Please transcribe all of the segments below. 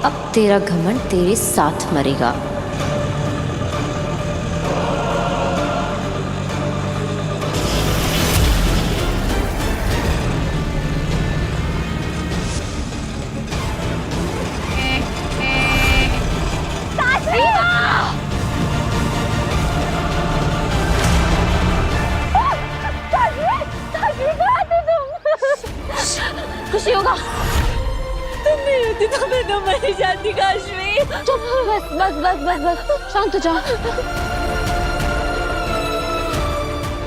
अब तेरा घमंड तेरे साथ मरेगा। खुशी होगा। तुम नहीं होती तो मैं तो मर जाती काश्मी। चुप, बस बस बस बस बस, शांत हो जाओ।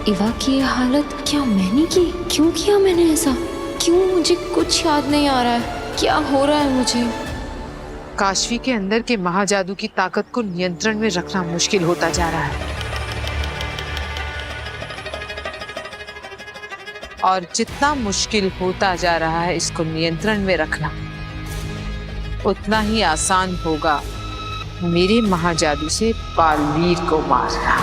इवा की ये हालत क्या मैंने की? क्यों किया मैंने ऐसा? क्यों? मुझे कुछ याद नहीं आ रहा है। क्या हो रहा है मुझे? काशवी के अंदर के महाजादू की ताकत को नियंत्रण में रखना मुश्किल होता जा रहा है, और जितना मुश्किल होता जा रहा है इसको नियंत्रण में रखना, उतना ही आसान होगा मेरे महाजादू से बालवीर को मारना।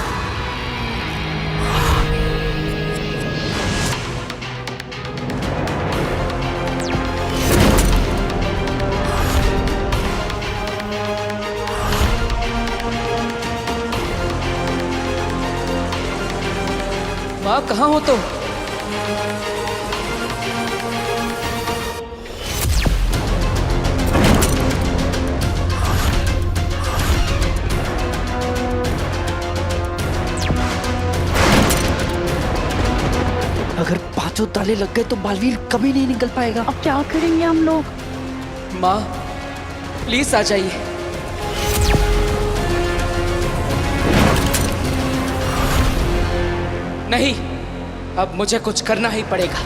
माँ कहाँ हो तुम? अगर पांचों ताले लग गए तो बालवीर कभी नहीं निकल पाएगा। अब क्या करेंगे हम लोग? माँ प्लीज आ जाइए। नहीं, अब मुझे कुछ करना ही पड़ेगा।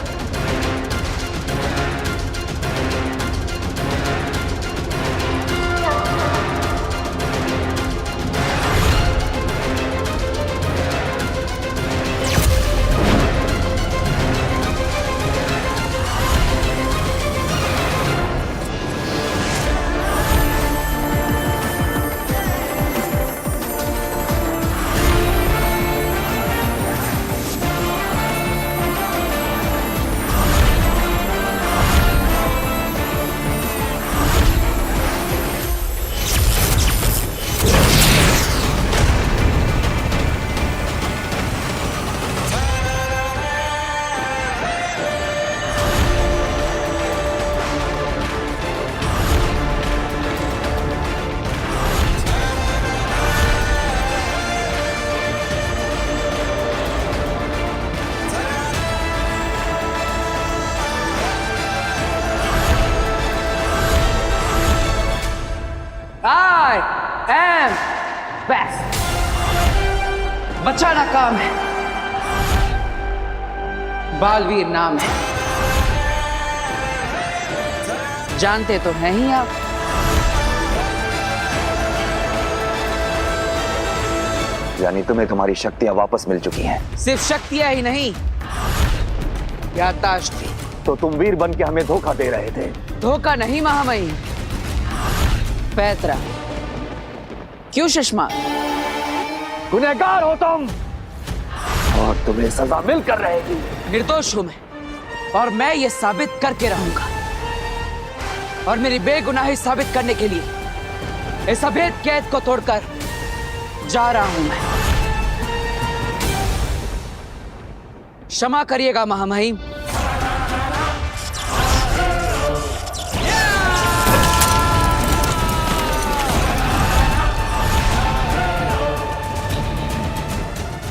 I am best। बचाना काम है, बालवीर नाम है। जानते तो हैं ही आप। यानी तुम्हें तुम्हारी शक्तियां वापस मिल चुकी हैं? सिर्फ शक्तियां ही नहीं, याददाश्त भी। तो तुम वीर बन के हमें धोखा दे रहे थे। धोखा नहीं महामहिम, पैतरा। क्यों सुषमा? गुनहगार हो तुम, और तुम्हें सजा मिलकर रहेगी। निर्दोष हूं मैं, और मैं ये साबित करके रहूंगा। और मेरी बेगुनाही साबित करने के लिए इस अभेद कैद को तोड़कर जा रहा हूं मैं। क्षमा करिएगा महामहिम।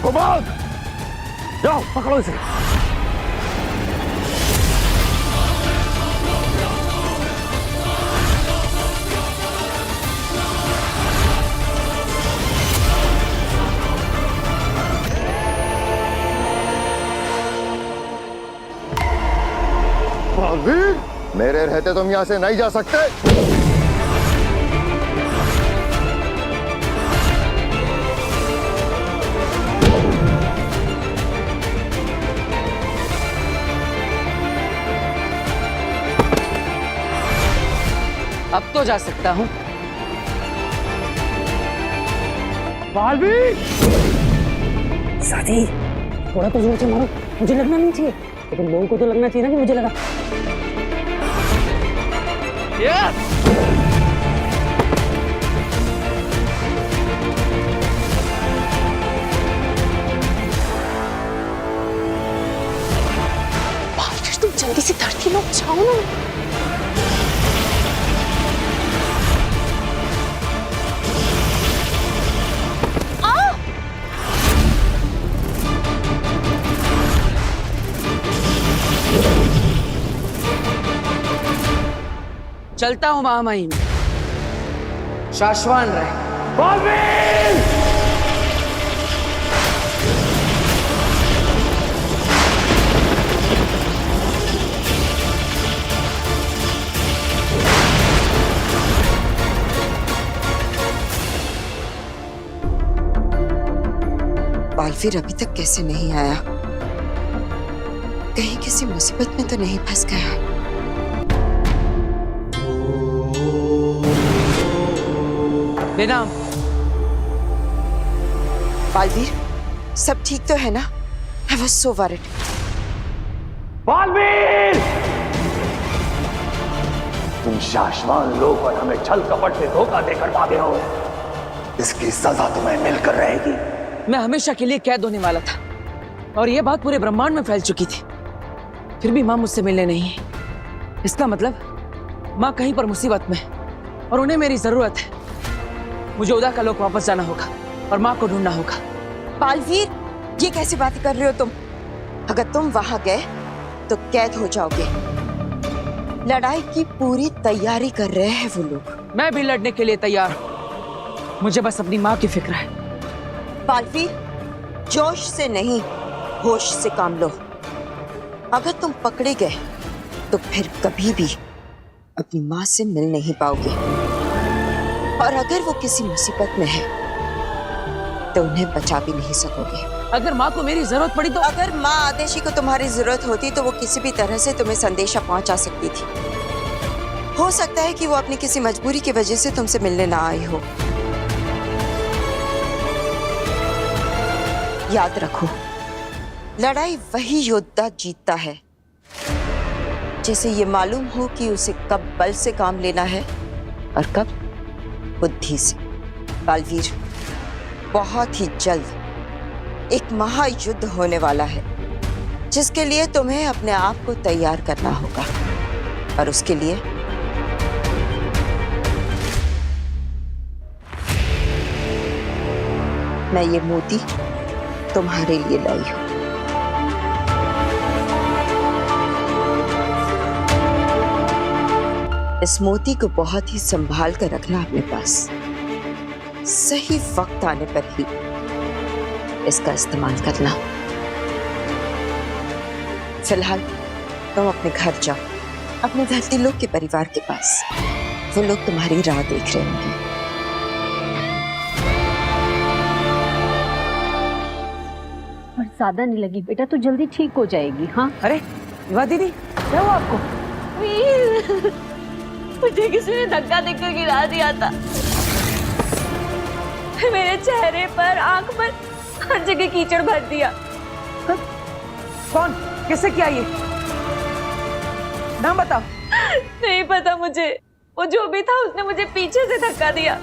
कुमार, जाओ पकड़ो इसे। बालवीर, मेरे रहते तुम यहां से नहीं जा सकते। अब तो जा सकता हूं। बालवीर, साथी, थोड़ा तो जोर से मारो। मुझे लगना नहीं चाहिए, लेकिन लोगों को तो लगना चाहिए ना कि मुझे लगा। बाकी लोग जाओ ना। चलता हूँ महामहिम, शाश्वान रहे। बालवीर! बालवीर अभी तक कैसे नहीं आया? कहीं किसी मुसीबत में तो नहीं फंस गया? बेनाम। बालवीर, सब ठीक तो है ना? I was so worried. Baalveer! तुम शाश्वान लोग और हमें छल कपट से धोखा देकर भागे हो। इसकी सजा तुम्हें मिलकर रहेगी। मैं हमेशा के लिए कैद होने वाला था और यह बात पूरे ब्रह्मांड में फैल चुकी थी, फिर भी माँ मुझसे मिलने नहीं है। इसका मतलब माँ कहीं पर मुसीबत में और उन्हें मेरी जरूरत है। मुझे उदा का लोक वापस जाना होगा और माँ को ढूंढना होगा। बालवीर, ये कैसी बातें कर रहे हो तुम? अगर तुम वहां गए तो कैद हो जाओगे। लड़ाई की पूरी तैयारी कर रहे हैं वो लोग। मैं भी लड़ने के लिए तैयार हूँ, मुझे बस अपनी माँ की फिक्र है। बालवीर, जोश से नहीं, होश से काम लो। अगर तुम पकड़े गए तो फिर कभी भी अपनी माँ से मिल नहीं पाओगे, और अगर वो किसी मुसीबत में है तो उन्हें बचा भी नहीं सकोगे। अगर माँ को मेरी जरूरत पड़ी तो? अगर माँ आदेशी को तुम्हारी जरूरत होती तो वो किसी भी तरह से तुम्हें संदेशा पहुंचा सकती थी। हो सकता है कि वो अपनी किसी मजबूरी की वजह से तुमसे मिलने ना आई हो। याद रखो, लड़ाई वही योद्धा जीतता है जिसे ये मालूम हो कि उसे कब बल से काम लेना है और कब बुद्धि से। बालवीर, बहुत ही जल्द एक महायुद्ध होने वाला है जिसके लिए तुम्हें अपने आप को तैयार करना होगा, और उसके लिए मैं ये मोती तुम्हारे लिए लाई हूं। इस मोती को बहुत ही संभाल कर रखना अपने पास। सही वक्त आने पर ही इसका इस्तेमाल करना। फिलहाल तुम अपने घर जाओ, अपने धरती लोग के परिवार के पास। वो लोग तुम्हारी राह देख रहे होंगे। और ज्यादा नहीं लगी बेटा, तो जल्दी ठीक हो जाएगी। हाँ, अरे विवाह दीदी, क्या हुआ आपको? मुझे किसी ने धक्का देकर गिरा दिया था। मेरे चेहरे पर, आंख पर, हर जगह कीचड़ भर दिया। कौन, किससे किया ये? नाम बताओ। नहीं पता मुझे, वो जो भी था उसने मुझे पीछे से धक्का दिया।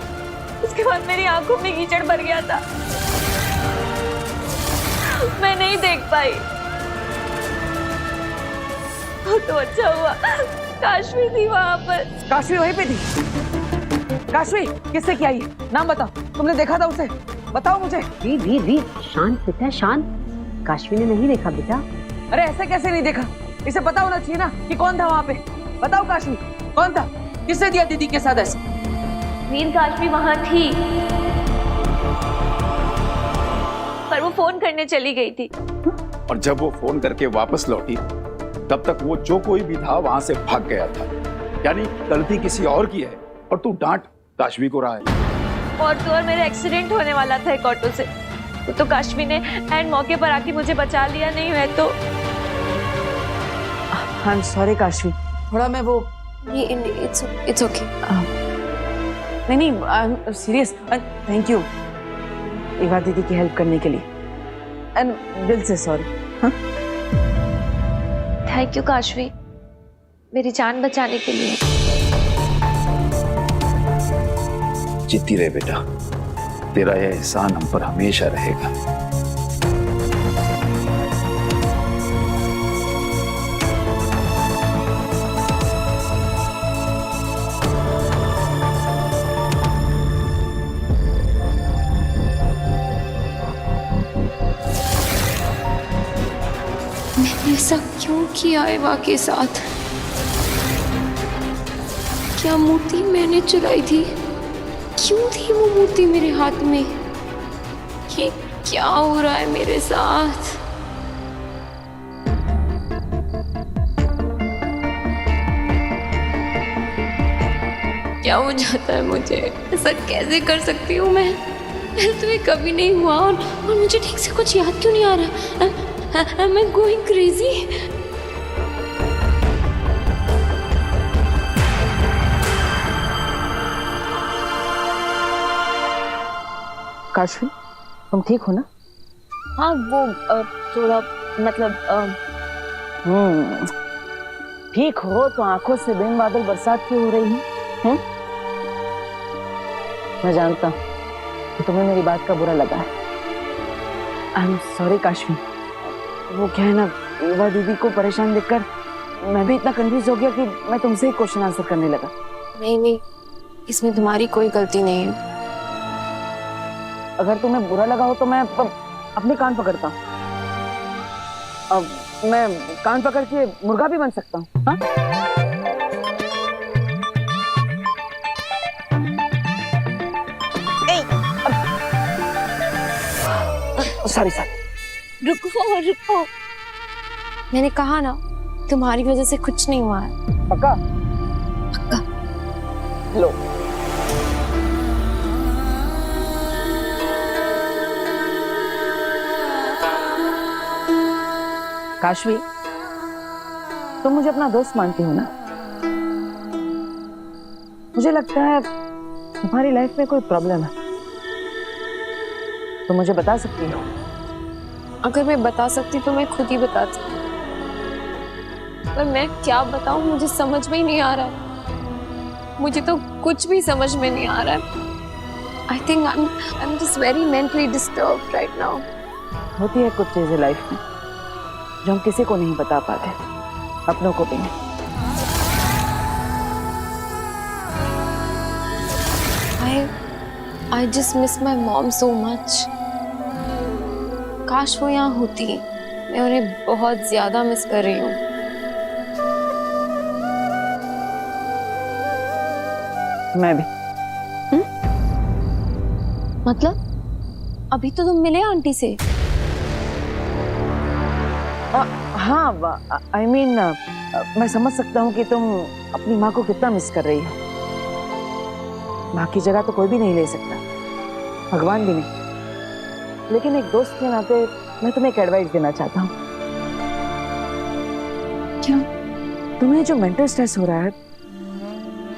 उसके बाद मेरी आंखों में कीचड़ भर गया था, मैं नहीं देख पाई। तो अच्छा हुआ काशवी थी वहां पर। काशवी वहीं पे थी? काशवी किससे किया ये? नाम बताओ, तुमने देखा था उसे? बताओ मुझे। वीर शांत बेटा, शांत। काशवी ने नहीं देखा बेटा। अरे ऐसे कैसे नहीं देखा? इसे पता होना चाहिए ना कि कौन था वहाँ पे। बताओ काशवी कौन था, किससे दिया दीदी के साथ ऐसे? वीर, काशवी वहां थी पर वो फोन करने चली गई थी। और जब वो फोन करके वापस लौटी तब तक वो जो कोई भी था वहां से भाग गया था। यानी गलती किसी और की है और तू डांट काशवी को रहा है। और तो और मेरा एक्सीडेंट होने वाला था एक ऑटो से, तो काशवी ने एंड मौके पर आके मुझे बचा लिया। नहीं है तो आई एम सॉरी काशवी, थोड़ा मैं वो इट्स ओके। नहीं I am serious. Thank you विवाह दीदी की हेल्प करने के लिए, एंड दिल से सॉरी। थैंक यू काशवी, मेरी जान बचाने के लिए। जीती रहे बेटा, तेरा यह एहसान हम पर हमेशा रहेगा। ऐसा क्यों किया एवा के साथ? क्या मूर्ति मैंने चुराई थी? क्यों थी वो मूर्ति मेरे हाथ में? ये क्या हो रहा है मेरे साथ? क्या हो जाता है मुझे? ऐसा कैसे कर सकती हूँ मैं? तो ये कभी नहीं हुआ और मुझे ठीक से कुछ याद क्यों नहीं आ रहा? Am I going crazy? Kashvi, तुम ठीक हो ना? हाँ वो थोड़ा मतलब ठीक हो तो आंखों से बिन बादल बरसात क्यों हो रही है? मैं जानता हूँ कि तुम्हें मेरी बात का बुरा लगा है। I am sorry Kashvi. वो क्या है ना, एवा दीदी को परेशान देखकर मैं भी इतना कंफ्यूज हो गया कि मैं तुमसे ही क्वेश्चन आंसर करने लगा। नहीं, इसमें तुम्हारी कोई गलती नहीं है। अगर तुम्हें बुरा लगा हो तो मैं अपने कान पकड़ता हूँ। अब मैं कान पकड़ के मुर्गा भी बन सकता हूँ। हाँ? सॉरी। रुको। मैंने कहा ना, तुम्हारी वजह से कुछ नहीं हुआ है। पक्का? लो। काशवी, तुम मुझे अपना दोस्त मानती हो ना? मुझे लगता है तुम्हारी लाइफ में कोई प्रॉब्लम है। तुम मुझे बता सकती हो? अगर मैं बता सकती तो मैं खुद ही बताती, पर मैं क्या बताऊं, मुझे समझ में ही नहीं आ रहा है। मुझे तो कुछ भी समझ में नहीं आ रहा है। I think I am just very mentally disturbed right now. होती है कुछ चीजें लाइफ में जो हम किसी को नहीं बता पाते, अपनों को भी नहीं। I just miss my mom so much. काश वो यहाँ होती। मैं उन्हें बहुत ज्यादा मिस कर रही हूँ। मैं भी। मतलब अभी तो तुम मिले आंटी से? हाँ, आई मीन मैं समझ सकता हूँ कि तुम अपनी माँ को कितना मिस कर रही हो। माँ की जगह तो कोई भी नहीं ले सकता, भगवान भी नहीं। लेकिन एक दोस्त के नाते मैं तुम्हें एक एडवाइस देना चाहता हूँ। क्या? तुम्हें जो मेंटल स्ट्रेस हो रहा है,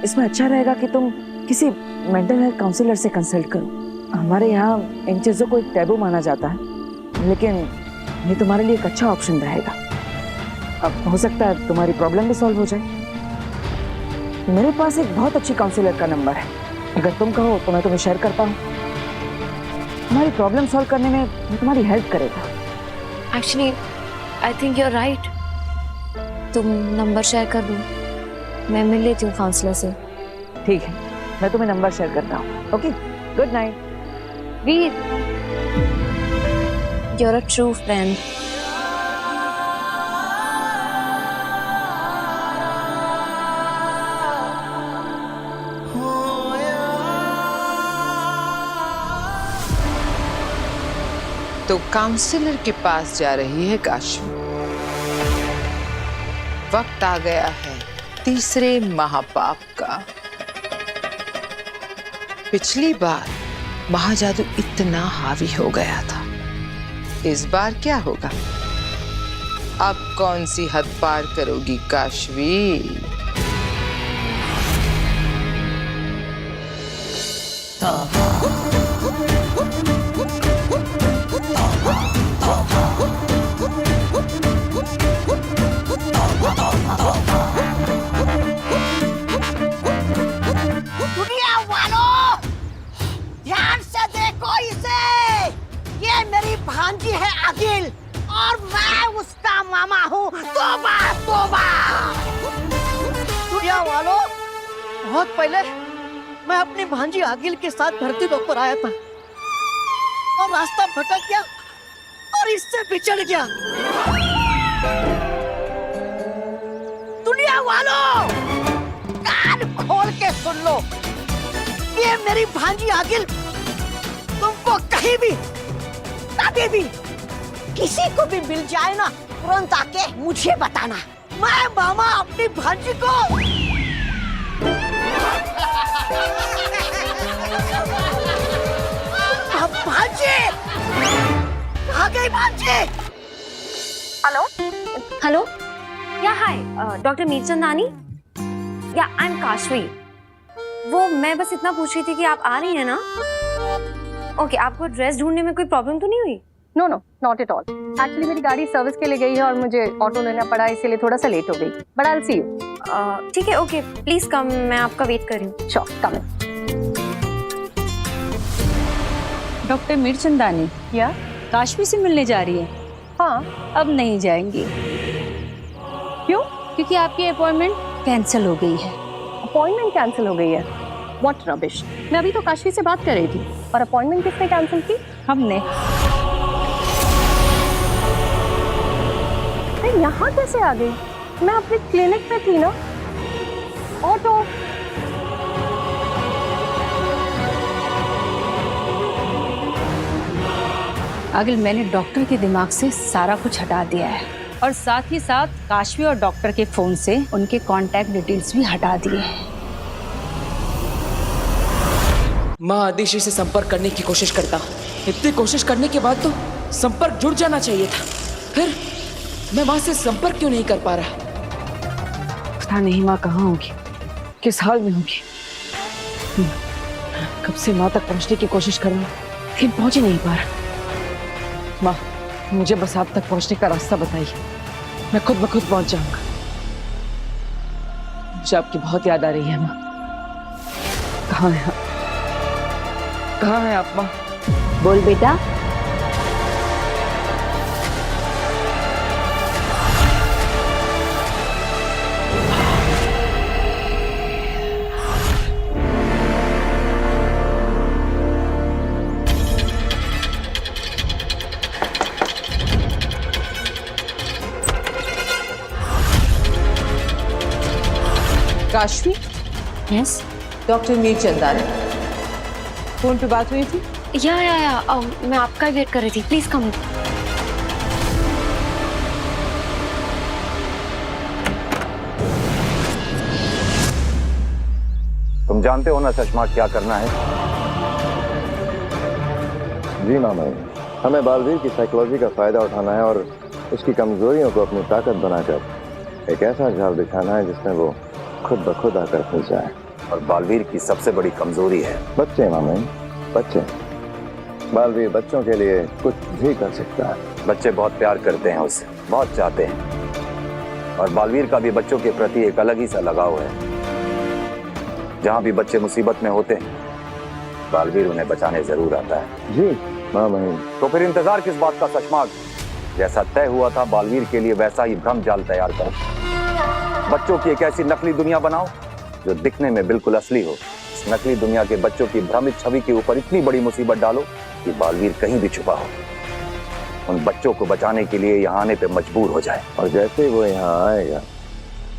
इसमें अच्छा रहेगा कि तुम किसी मेंटल हेल्थ काउंसलर से कंसल्ट करो। हमारे यहाँ इन चीजों को एक टैबू माना जाता है, लेकिन ये तुम्हारे लिए एक अच्छा ऑप्शन रहेगा। अब हो सकता है तुम्हारी प्रॉब्लम भी सॉल्व हो जाए। मेरे पास एक बहुत अच्छी काउंसलर का नंबर है, अगर तुम कहो तो मैं तुम्हें शेयर करता हूँ। तुम्हारी प्रॉब्लम सॉल्व करने में वो तुम्हारी हेल्प करेगा। Actually I think you are right. तुम नंबर शेयर कर दो, मैं मिल लेती हूँ काउंसलर से। ठीक है, मैं तुम्हें नंबर शेयर करता हूँ। Okay, good night. Veer, you are a true friend. तो काउंसलर के पास जा रही है काशवी। वक्त आ गया है तीसरे महापाप का। पिछली बार महाजादू इतना हावी हो गया था, इस बार क्या होगा? अब कौन सी हद पार करोगी काशवी? दुनिया वालों, ध्यान से देखो इसे। ये मेरी भांजी है अगिल और मैं उसका मामा हूँ। तौबा तौबा। दुनिया वालों, बहुत पहले मैं अपनी भांजी अगिल के साथ धरती लोक पर आया था और रास्ता भटक गया और इससे बिछड़ गया। वालों, कान खोल के सुन लो। ये मेरी भांजी आगिल तुमको कहीं भी, कभी भी, किसी को भी मिल जाए ना, तुरंत आके मुझे बताना। मैं मामा अपनी भांजी को भांजी आ गई भांजी। हेलो हेलो, या हाय डॉक्टर मीरचंदानी, या आई एम काशवी। वो मैं बस इतना पूछ रही थी कि आप आ रही हैं ना? ओके, आपको ड्रेस ढूंढने में कोई प्रॉब्लम तो नहीं हुई? No no, not at all. Actually मेरी गाड़ी सर्विस के लिए गई है और मुझे ऑटो लेना पड़ा, इसीलिए थोड़ा सा लेट हो गई। But I will see you. ठीक है, ओके, प्लीज कम, मैं आपका वेट कर रही हूँ। श्योर, कम इन। डॉक्टर मीरचंदानी, या काशवी से मिलने जा रही है? हाँ, अब नहीं जाएंगी। क्यों? क्योंकि आपकी अपॉइंटमेंट कैंसिल हो गई है। अपॉइंटमेंट कैंसिल हो गई है? What rubbish. मैं अभी तो काशवी से बात कर रही थी। और अपॉइंटमेंट किसने कैंसिल की? हमने। यहाँ कैसे आ गई? मैं अपने क्लिनिक में थी ना। ऑटो। आगिल, मैंने डॉक्टर के दिमाग से सारा कुछ हटा दिया है और साथ ही साथ काशवी और डॉक्टर के फोन से उनके कांटेक्ट डिटेल्स भी हटा दिए हैं। माँ आदिशी से संपर्क करने की कोशिश करता हूँ। इतनी कोशिश करने के बाद तो संपर्क जुड़ जाना चाहिए था, फिर मैं माँ से संपर्क क्यों नहीं कर पा रहा? पता नहीं माँ कहाँ होगी, किस हाल में होगी। कब से माँ तक पहुँचने की कोशिश कर रहा हूँ, लेकिन पहुँच ही नहीं पा रहा। माँ, मुझे बस आप तक पहुँचने का रास्ता बताइए, मैं खुद ब खुद पहुँच जाऊंगा। मुझे आपकी बहुत याद आ रही है माँ। कहाँ है आप? कहाँ है आप माँ? बोल बेटा। Kashvi? Yes doctor Mirchandani, phone पे बात हुई थी? या मैं आपका वेट कर रही थी, प्लीज कम। तुम जानते हो ना चश्मा क्या करना है? जी मामा, हमें बालवीर की साइकोलॉजी का फायदा उठाना है और उसकी कमजोरियों को अपनी ताकत बनाकर एक ऐसा जाल बिछाना है जिसमें वो खुद ब खुद आकर फंस जाए। और बालवीर की सबसे बड़ी कमजोरी है बच्चे मामा, बच्चे। बालवीर बच्चों के लिए कुछ भी कर सकता है। बच्चे बहुत प्यार करते हैं उससे, बहुत चाहते हैं। और बालवीर का भी बच्चों के प्रति एक अलग ही सा लगाव है। जहाँ भी बच्चे मुसीबत में होते हैं, बालवीर उन्हें बचाने जरूर आता है। जी मामा। तो फिर इंतजार किस बात का सचमाग? जैसा तय हुआ था बालवीर के लिए वैसा ही भ्रम जाल तैयार करो। बच्चों की एक ऐसी नकली दुनिया बनाओ जो दिखने में बिल्कुल असली हो। इस नकली दुनिया के बच्चों की भ्रमित छवि के ऊपर इतनी बड़ी मुसीबत डालो कि बालवीर कहीं भी छुपा हो, उन बच्चों को बचाने के लिए यहाँ आने पे मजबूर हो जाए। और जैसे वो यहाँ आएगा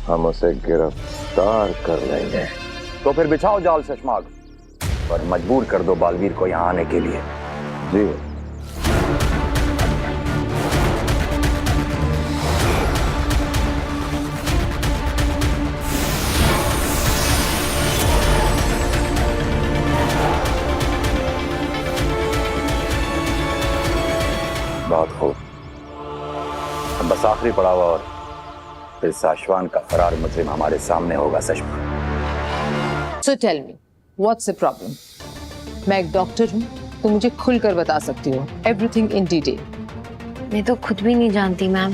हम उसे गिरफ्तार कर लेंगे। तो फिर बिछाओ जाल शशमाग और मजबूर कर दो बालवीर को यहाँ आने के लिए। जी। बहुत खूब। अब बस आखिरी पड़ाव और फिर साशवान का फरार मुजरिम हमारे सामने होगा। सचमुच। So tell me, what's the problem? मैं एक डॉक्टर हूँ, तो मुझे खुलकर बता सकती हो everything in detail. मैं तो खुद भी नहीं जानती मैम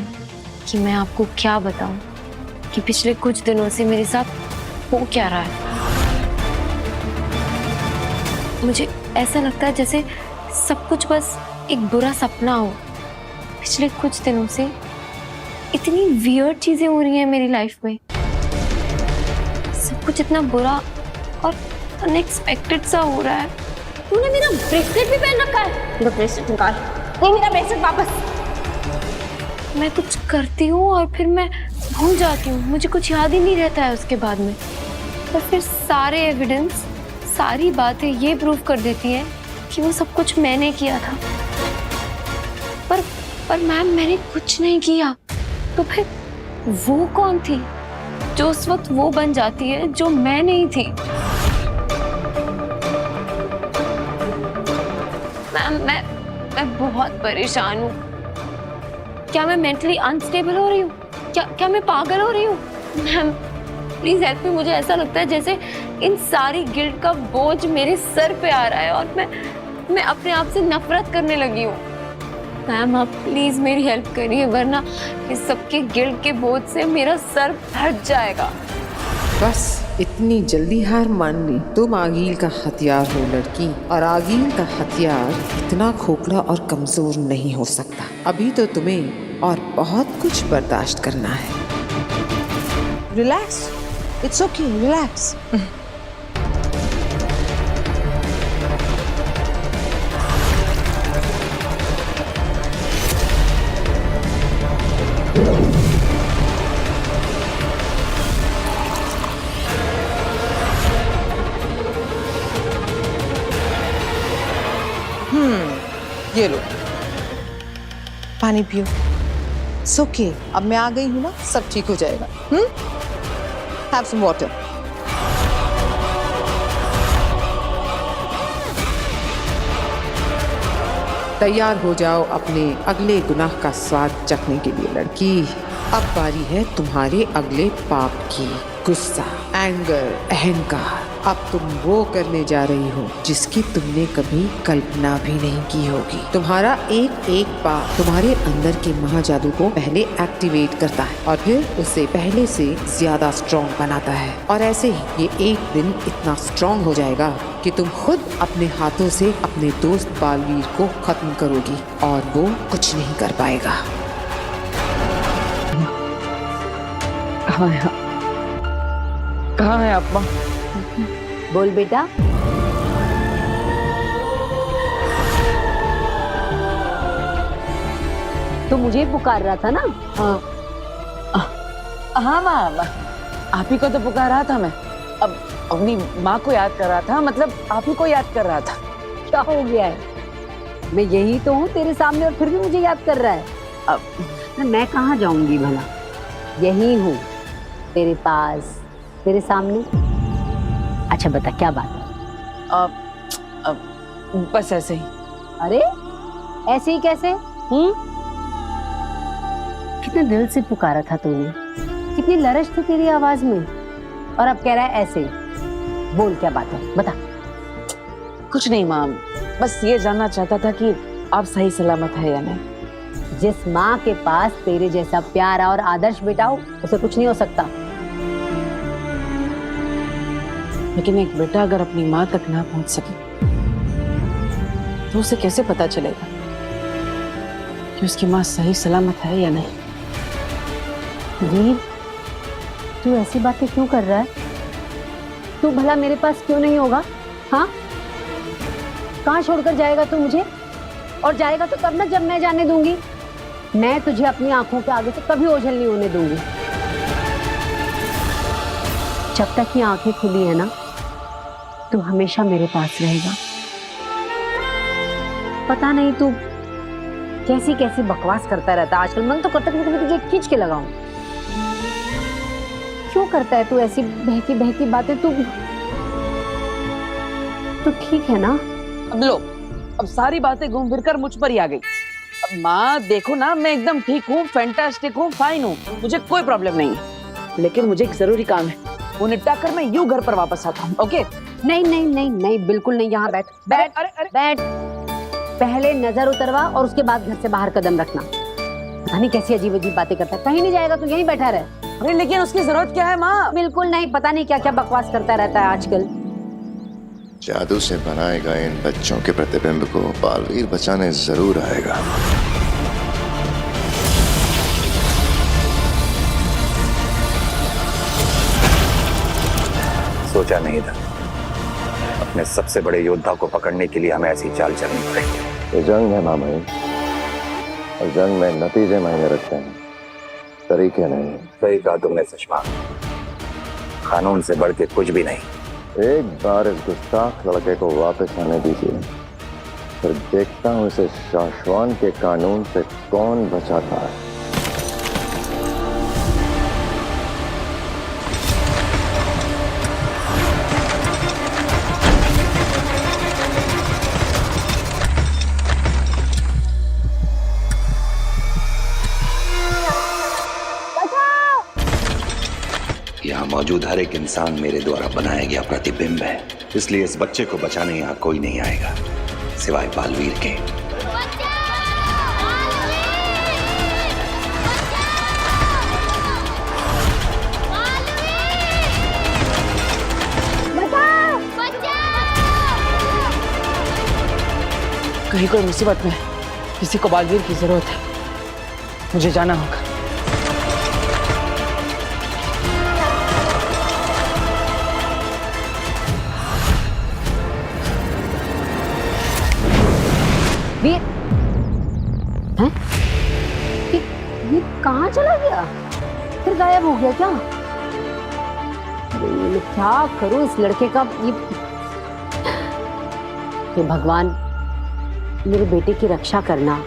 कि मैं आपको क्या बताऊं कि पिछले कुछ दिनों से मेरे साथ हो क्या रहा है। मुझे ऐसा लगता है जैसे सब कुछ बस एक बुरा सपना हो। पिछले कुछ दिनों से इतनी वियर्ड चीजें हो रही हैं मेरी लाइफ में, सब कुछ इतना बुरा और अनएक्सपेक्टेड सा हो रहा है। तूने मेरा ब्रेसलेट भी पहन रखा है। मेरा ब्रेसलेट निकाल। नहीं, मेरा ब्रेसलेट वापस। मैं कुछ करती हूँ और फिर मैं भूल जाती हूँ, मुझे कुछ याद ही नहीं रहता है उसके बाद में। और फिर सारे एविडेंस, सारी बातें ये प्रूव कर देती हैं कि वो सब कुछ मैंने किया था। पर मैम, मैंने कुछ नहीं किया। तो फिर वो कौन थी जो उस वक्त वो बन जाती है जो मैं नहीं थी? मैम, मैं बहुत परेशान हूँ। क्या मैं मेंटली अनस्टेबल हो रही हूँ? क्या मैं पागल हो रही हूँ? Ma'am please help me. मुझे ऐसा लगता है जैसे इन सारी गिल्ट का बोझ मेरे सर पे आ रहा है और मैं अपने आप से नफरत करने लगी हूँ। मैम आप प्लीज मेरी हेल्प करिए, वरना इस सबके गिल्ट के बोझ से मेरा सर फट जाएगा। बस इतनी जल्दी हार मान ली? तुम आगील का हथियार हो लड़की, और आगील का हथियार इतना खोखला और कमजोर नहीं हो सकता। अभी तो तुम्हें और बहुत कुछ बर्दाश्त करना है। Relax, it's okay, relax. ये लो, पानी पियो। ओके, अब मैं आ गई हूँ ना, सब ठीक हो जाएगा। Have some water. तैयार हो जाओ अपने अगले गुनाह का स्वाद चखने के लिए लड़की। अब बारी है तुम्हारे अगले पाप की। गुस्सा, एंगर, अहंकार। अब तुम वो करने जा रही हो जिसकी तुमने कभी कल्पना भी नहीं की होगी। तुम्हारा एक एक पाप तुम्हारे अंदर के महाजादू को पहले एक्टिवेट करता है और फिर उसे पहले से ज्यादा स्ट्रॉन्ग बनाता है। और ऐसे ही ये एक दिन इतना स्ट्रॉन्ग हो जाएगा कि तुम खुद अपने हाथों से अपने दोस्त बालवीर को खत्म करोगी और वो कुछ नहीं कर पाएगा। कहाँ है आप माँ? बोल बेटा। तो मुझे पुकार रहा था ना? हाँ माँ, आप ही को तो पुकार रहा था मैं। अब अपनी माँ को याद कर रहा था, मतलब आप ही को याद कर रहा था। क्या हो गया है? मैं यही तो हूँ तेरे सामने और फिर भी मुझे याद कर रहा है। अब मैं कहाँ जाऊंगी भला? यही हूँ तेरे पास, तेरे सामने। अच्छा बता क्या बात है? बस ऐसे ही। अरे ऐसे ही कैसे? कितने दिल से पुकारा था तूने, कितनी लरज थी तेरी आवाज में, और अब कह रहा है ऐसे ही। बोल क्या बात है, बता। कुछ नहीं माँ, बस ये जानना चाहता था कि आप सही सलामत है या नहीं। जिस माँ के पास तेरे जैसा प्यारा और आदर्श बेटा हो, उसे कुछ नहीं हो सकता। लेकिन एक बेटा अगर अपनी माँ तक ना पहुंच सके तो उसे कैसे पता चलेगा कि उसकी माँ सही सलामत है या नहीं? वीर, तू ऐसी बातें क्यों कर रहा है? तू भला मेरे पास क्यों नहीं होगा? हाँ, कहाँ छोड़कर जाएगा तू मुझे? और जाएगा तो तब ना जब मैं जाने दूंगी। मैं तुझे अपनी आंखों के आगे से कभी ओझल नहीं होने दूंगी। जब तक ये आंखें खुली है ना, तू हमेशा मेरे पास रहेगा। पता नहीं तू कैसी कैसी बकवास करता रहता है आजकल। मन तो करता है कि मैं तुझे खींच के लगाऊं। क्यों करता है तू ऐसी बहकी बहकी बातें? तू ठीक है ना? अब लो, अब सारी बातें घूम फिर कर मुझ पर ही आ गई। अब माँ देखो ना, मैं एकदम ठीक हूँ, फैंटास्टिक हूँ, फाइन हूँ, मुझे कोई प्रॉब्लम नहीं है। लेकिन मुझे एक जरूरी काम है, वो निपटा कर मैं यूं घर पर वापस आता हूँ। ओके? नहीं नहीं नहीं नहीं, बिल्कुल नहीं। यहाँ बैठ बैठ बैठ। पहले नजर उतरवा और उसके बाद घर से बाहर कदम रखना। पता नहीं कैसी अजीब अजीब बातें करता है। कहीं नहीं जाएगा, तू यहीं बैठा रहे। अरे लेकिन उसकी जरूरत क्या है माँ? बिल्कुल नहीं, पता नहीं क्या क्या बकवास करता रहता है आजकल। जादू से बनाए गए इन बच्चों के प्रतिबिंब को बालवीर बचाने जरूर आएगा। सोचा नहीं था अपने सबसे बड़े योद्धा को पकड़ने के लिए हमें ऐसी चाल चलनी पड़ेगी। ये जंग है मामा, और जंग में नतीजे मायने रखते हैं, तरीके नहीं। सही कहा तुमने सुषमा, कानून से बढ़ के कुछ भी नहीं। एक बार इस गुस्ताख लड़के को वापस आने दीजिए, फिर देखता हूँ इसे शाश्वान के कानून से कौन बचाता है। यहाँ मौजूद हर एक इंसान मेरे द्वारा बनाया गया प्रतिबिंब है, इसलिए इस बच्चे को बचाने यहाँ कोई नहीं आएगा सिवाय बालवीर के। कहीं कोई मुसीबत में किसी को बालवीर की जरूरत है, मुझे जाना होगा। वीर हैं? ये कहाँ चला गया? फिर गायब हो गया क्या? मैं क्या करूं इस लड़के का? ये भगवान, मेरे बेटे की रक्षा करना।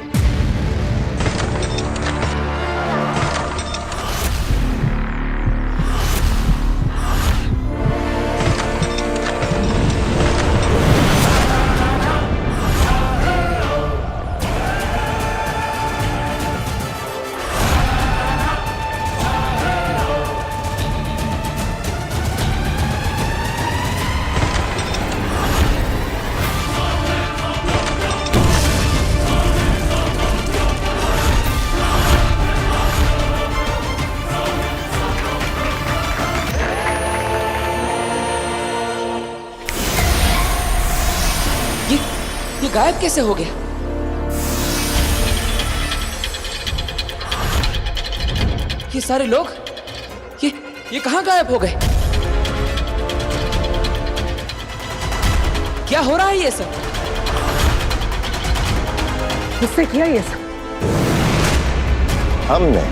ये गायब कैसे हो गया? ये सारे लोग ये कहां गायब हो गए? क्या हो रहा है ये सब? किससे किया ये सब? हमने।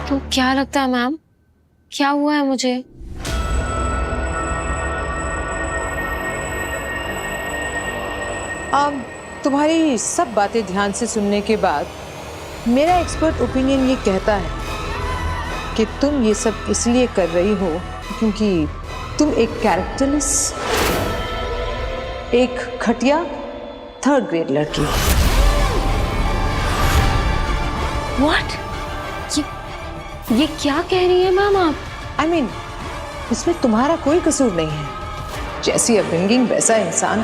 तो क्या लगता है मैम, क्या हुआ है मुझे? तुम्हारी सब बातें ध्यान से सुनने के बाद मेरा एक्सपर्ट ओपिनियन ये कहता है कि तुम ये सब इसलिए कर रही हो क्योंकि तुम एक कैरेक्टरलेस, एक घटिया थर्ड ग्रेड लड़की। व्हाट? ये क्या कह रही है मैम आप? आई मीन, इसमें तुम्हारा कोई कसूर नहीं है। जैसी अपब्रिंगिंग वैसा इंसान,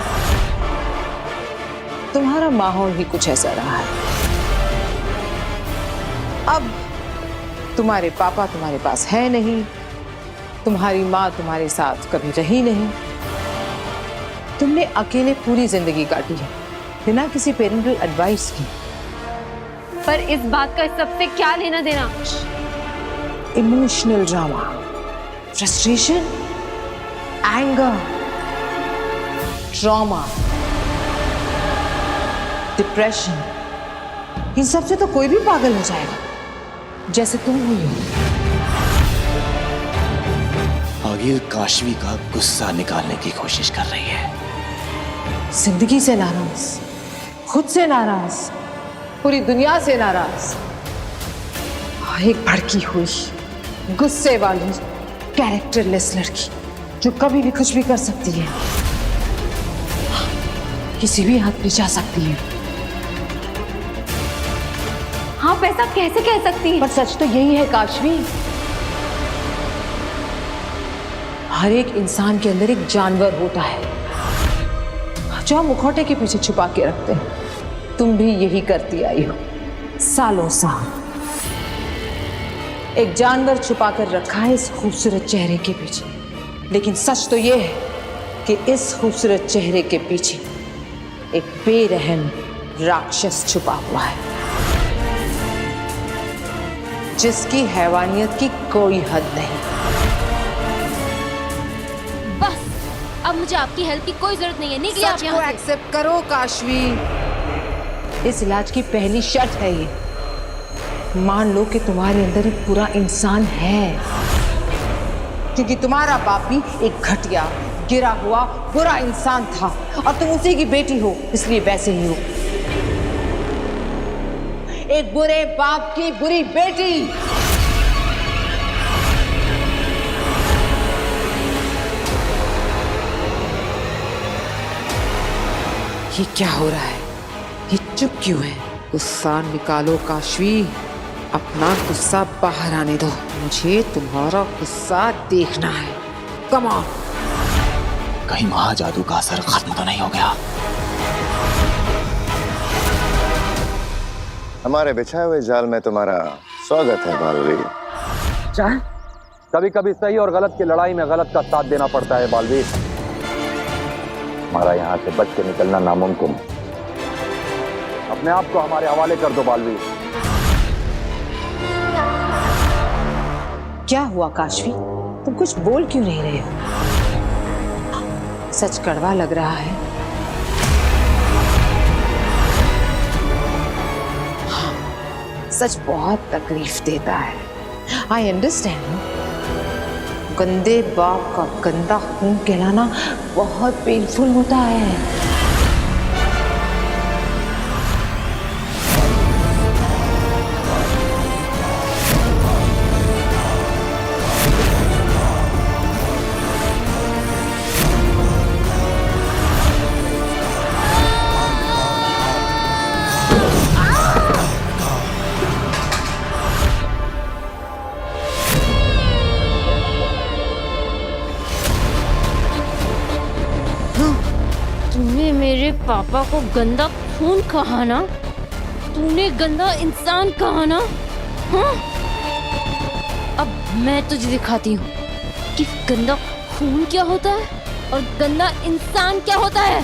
तुम्हारा माहौल ही कुछ ऐसा रहा है। अब तुम्हारे पापा तुम्हारे पास है नहीं, तुम्हारी माँ तुम्हारे साथ कभी रही नहीं, तुमने अकेले पूरी जिंदगी काटी है बिना किसी पेरेंटल एडवाइस की। पर इस बात का सबसे क्या लेना देना? Emotional drama, frustration, anger, trauma, depression, इन सब से तो कोई भी पागल हो जाएगा जैसे तुम हुई हो। आगिल काशवी का गुस्सा निकालने की कोशिश कर रही है। जिंदगी से नाराज, खुद से नाराज, पूरी दुनिया से नाराज, और एक भड़की हुई गुस्से वाली कैरेक्टरलेस लड़की जो कभी भी कुछ भी कर सकती है, किसी भी हद पे जा सकती है। आप ऐसा कैसे कह सकती हैं? पर सच तो यही है काशवी, हर एक इंसान के अंदर एक जानवर होता है जो हम मुखौटे के पीछे छुपा के रखते हैं। तुम भी यही करती आई हो सालों साल। एक जानवर छुपा कर रखा है इस खूबसूरत चेहरे के पीछे, लेकिन सच तो यह है कि इस खूबसूरत चेहरे के पीछे एक बेरहम राक्षस छुपा हुआ है जिसकी हैवानियत की कोई हद नहीं। बस अब मुझे आपकी हेल्प की कोई जरूरत नहीं है। निकलिए आप सच को यहाँ से। एक्सेप्ट करो काशवी। इस इलाज की पहली शर्त है ये। मान लो कि तुम्हारे अंदर एक बुरा इंसान है, क्योंकि तुम्हारा बाप भी एक घटिया, गिरा हुआ बुरा इंसान था और तुम उसी की बेटी हो, इसलिए वैसे ही हो। एक बुरे बाप की बुरी बेटी। ये क्या हो रहा है? ये चुप क्यों है? गुस्सा निकालो काशवी, अपना गुस्सा बाहर आने दो। मुझे तुम्हारा गुस्सा देखना है। Come on. कहीं महाजादू का असर खत्म तो नहीं हो गया? हमारे बिछाए हुए जाल में तुम्हारा स्वागत है बालवीर। जाल? कभी कभी सही और गलत की लड़ाई में गलत का साथ देना पड़ता है बालवीर। हमारा यहाँ से बच के निकलना नामुमकिन है। अपने आप को हमारे हवाले कर दो बालवीर। क्या हुआ काशवी? तुम कुछ बोल क्यों नहीं रहे हो? सच कड़वा लग रहा है। हाँ, सच बहुत तकलीफ देता है। I understand. गंदे बाप का गंदा खून कहलाना बहुत पेनफुल होता है। तूने मेरे पापा को गंदा खून कहा ना? तूने गंदा इंसान कहा ना? हाँ? अब मैं तुझे दिखाती हूँ कि गंदा खून क्या होता है और गंदा इंसान क्या होता है।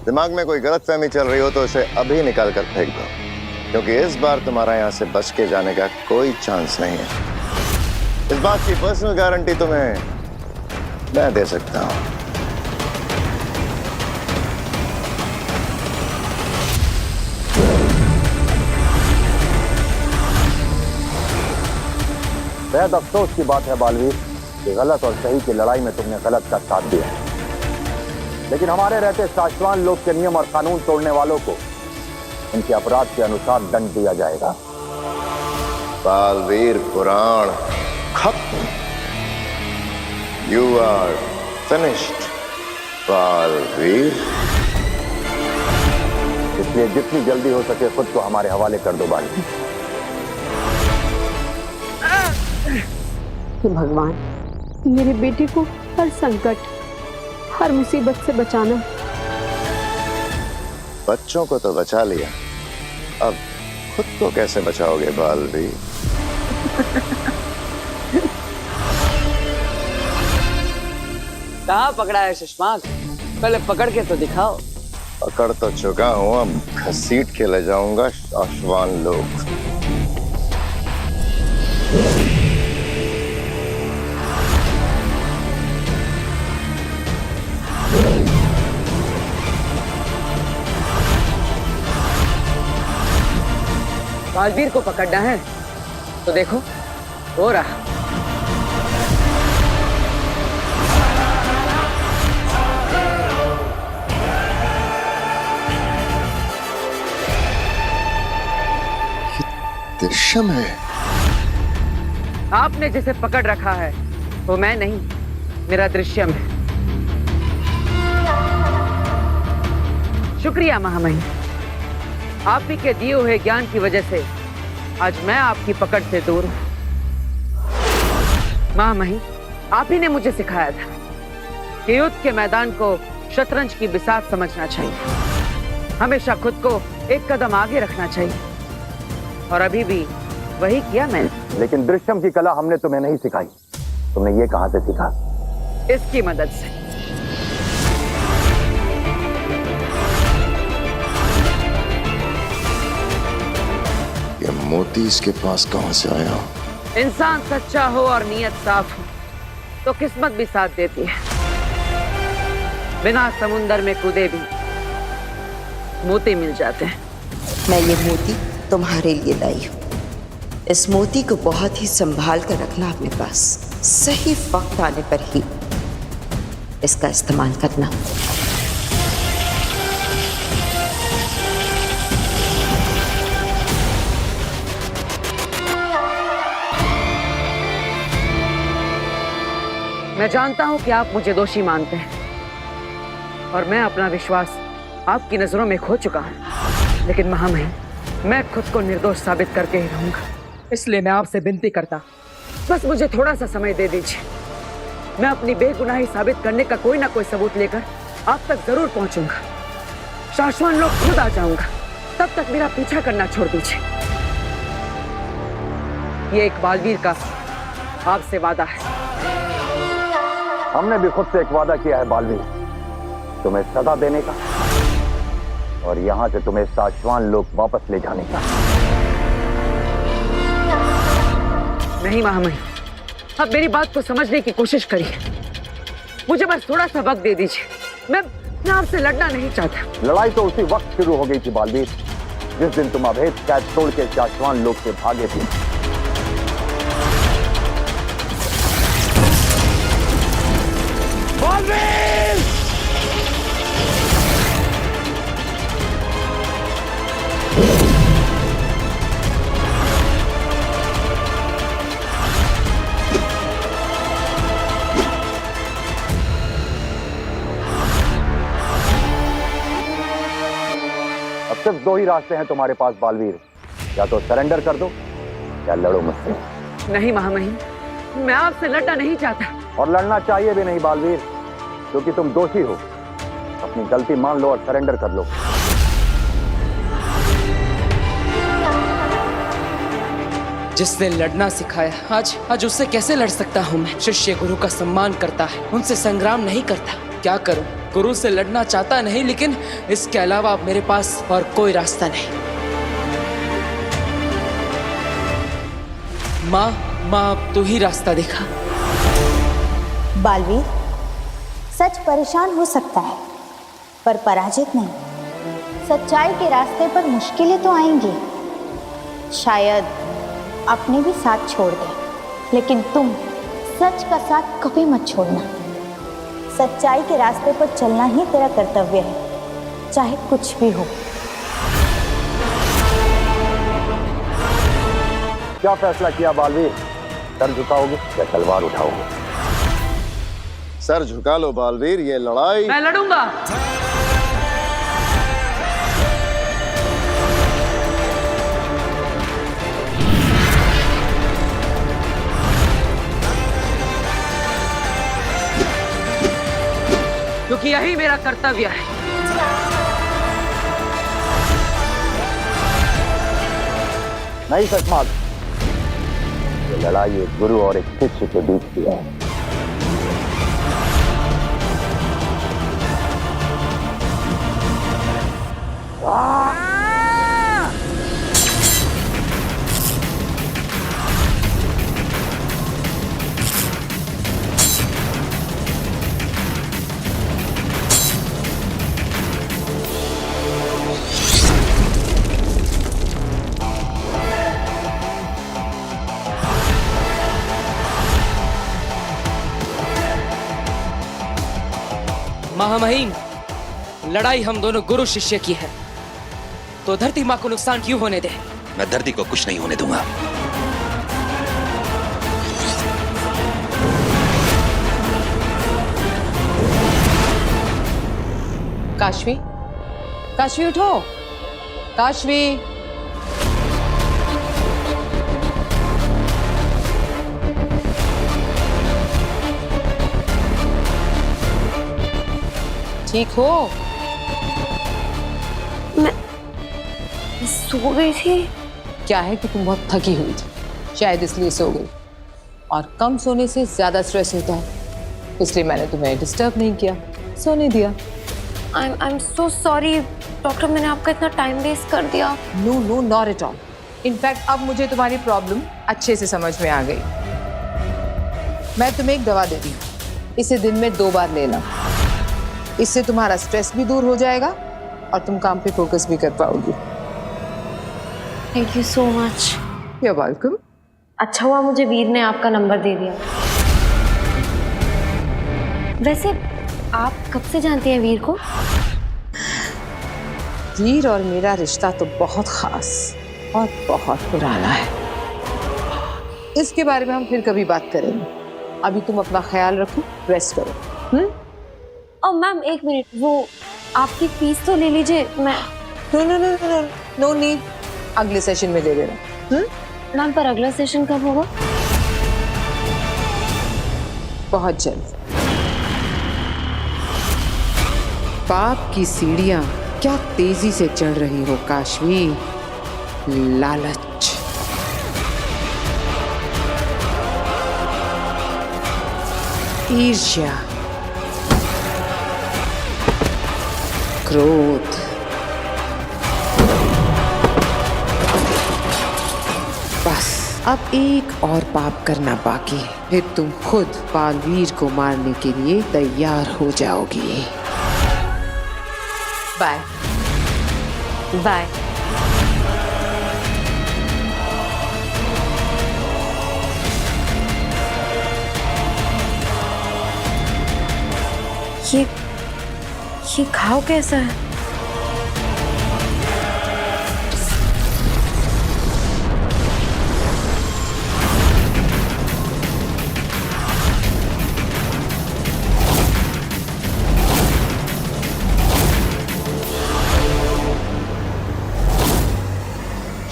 दिमाग में कोई गलतफहमी चल रही हो तो इसे अभी निकाल कर फेंक दो, क्योंकि इस बार तुम्हारा यहाँ से बच के जाने का कोई चांस नहीं है। इस बात की पर्सनल गारंटी तुम्हें मैं दे सकता हूँ। बेहद अफसोस की बात है बालवीर कि गलत और सही की लड़ाई में तुमने गलत का साथ दिया, लेकिन हमारे रहते शाश्वान लोक के नियम और कानून तोड़ने वालों को उनके अपराध के अनुसार दंड दिया जाएगा। बालवीर पुराण खत्म। You are finished Baalveer. इसलिए जितनी जल्दी हो सके खुद को हमारे हवाले कर दो बालवीर। कि भगवान मेरी बेटी को हर संकट, हर मुसीबत से बचाना। बच्चों को तो बचा लिया, अब खुद को कैसे बचाओगे बालवीर? कहाँ पकड़ा है सुषमा? पहले पकड़ के तो दिखाओ। पकड़ तो चुका हूं, अब घसीट के ले जाऊंगा शाश्वान लोग। बालवीर को पकड़ना है तो देखो हो रहा। दृश्यम है। आपने जिसे पकड़ रखा है वो मैं नहीं, मेरा दृश्यम है। शुक्रिया महामहिम, आप ही के दिए हुए ज्ञान की वजह से आज मैं आपकी पकड़ से दूर हूं। महामहिम, आप ही ने मुझे सिखाया था कि युद्ध के मैदान को शतरंज की बिसात समझना चाहिए, हमेशा खुद को एक कदम आगे रखना चाहिए, और अभी भी वही किया मैंने। लेकिन दृश्यम की कला हमने तुम्हें नहीं सिखाई, तुमने ये कहां से सीखा? इसकी मदद से। ये मोती इसके पास कहां से आया? इंसान सच्चा हो और नीयत साफ हो तो किस्मत भी साथ देती है। बिना समुंदर में कूदे भी मोती मिल जाते हैं। मैं ये मोती तुम्हारे लिए लाई हूँ। इस मोती को बहुत ही संभाल कर रखना अपने पास, सही वक्त आने पर ही इसका इस्तेमाल करना। मैं जानता हूं कि आप मुझे दोषी मानते हैं और मैं अपना विश्वास आपकी नजरों में खो चुका हूं, लेकिन महामहिम, मैं खुद को निर्दोष साबित करके ही रहूंगा। इसलिए मैं आपसे विनती करता, बस मुझे थोड़ा सा समय दे दीजिए। मैं अपनी बेगुनाही साबित करने का कोई ना कोई सबूत लेकर आप तक जरूर पहुंचूंगा। शाश्वत लोग खुद आ जाऊंगा, तब तक मेरा पीछा करना छोड़ दीजिए। ये एक बालवीर का आपसे वादा है। हमने भी खुद से एक वादा किया है बालवीर, तुम्हें सजा देने का और यहाँ से तुम्हें साशवान लोग वापस ले जाने का। नहीं महामहिम, अब मेरी बात को समझने की कोशिश करिए। मुझे बस थोड़ा सा वक्त दे दीजिए। मैं आपसे लड़ना नहीं चाहता। लड़ाई तो उसी वक्त शुरू हो गई थी बालवीर, जिस दिन तुम अभेद कैद तोड़ के साशवान लोग से भागे थे। अब सिर्फ दो ही रास्ते हैं तुम्हारे पास बालवीर, या तो सरेंडर कर दो या लड़ो मुझसे। नहीं महामहिम, मैं आपसे लड़ना नहीं चाहता। और लड़ना चाहिए भी नहीं बालवीर, क्योंकि तुम दोषी हो। अपनी गलती मान लो और सरेंडर कर लो। जिसने लड़ना सिखाया, आज उससे कैसे लड़ सकता हूँ मैं? शिष्य गुरु का सम्मान करता है, उनसे संग्राम नहीं करता। क्या करूं? गुरु से लड़ना चाहता नहीं, लेकिन इसके अलावा अब मेरे पास और कोई रास्ता नहीं। माँ अब तू ही रास्ता दिखा। बालवीर, सच परेशान हो सकता है पर पराजित नहीं। सच्चाई के रास्ते पर मुश्किलें तो आएंगी, शायद अपने भी साथ छोड़ दे, लेकिन तुम सच का साथ कभी मत छोड़ना। सच्चाई के रास्ते पर चलना ही तेरा कर्तव्य है, चाहे कुछ भी हो। क्या फैसला किया बालवीर? सर झुकाओगे या तलवार उठाओगे? सर झुका लो बालवीर, ये लड़ाई मैं लड़ूंगा। क्योंकि यही मेरा कर्तव्य है। नहीं सचमाग, ये लड़ाई एक गुरु और एक शिष्य के बीच की है। महामहिम, लड़ाई हम दोनों गुरु शिष्य की है, तो धरती माँ को नुकसान क्यों होने दे? मैं धरती को कुछ नहीं होने दूंगा। काशवी, काशवी उठो, काशवी। ठीक हो? मैं सो गई थी। क्या है कि तुम बहुत थकी हुई थी, शायद इसलिए सो गई। और कम सोने से ज्यादा स्ट्रेस होता है, इसलिए मैंने तुम्हें डिस्टर्ब नहीं किया, सोने दिया। I am so sorry doctor, मैंने आपका इतना टाइम वेस्ट कर दिया। No no, not at all. In fact अब मुझे तुम्हारी प्रॉब्लम अच्छे से समझ में आ गई। मैं तुम्हें एक दवा देती हूँ, इसे दिन में 2 बार लेना। इससे तुम्हारा स्ट्रेस भी दूर हो जाएगा और तुम काम पे फोकस भी कर पाओगी। Thank you so much. You are welcome. अच्छा हुआ मुझे वीर ने आपका नंबर दे दिया। वैसे आप कब से जानती हैं वीर को? वीर और मेरा रिश्ता तो बहुत खास और बहुत पुराना है। इसके बारे में हम फिर कभी बात करेंगे। अभी तुम अपना ख्याल रखो, रेस्ट करो। और मैम एक मिनट, वो आपकी फीस तो ले लीजिए। मैं no no no no no need, अगले सेशन में दे देना। मैम पर अगला सेशन कब होगा? बहुत जल्द। पाप की सीढ़ियां क्या तेजी से चढ़ रही हो काशवी। लालच, ईर्ष्या, क्रोध, बस अब एक और पाप करना बाकी है, फिर तुम खुद बालवीर को मारने के लिए तैयार हो जाओगी। Bye bye. ये घाव कैसा है?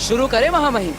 शुरू करें महामहिम?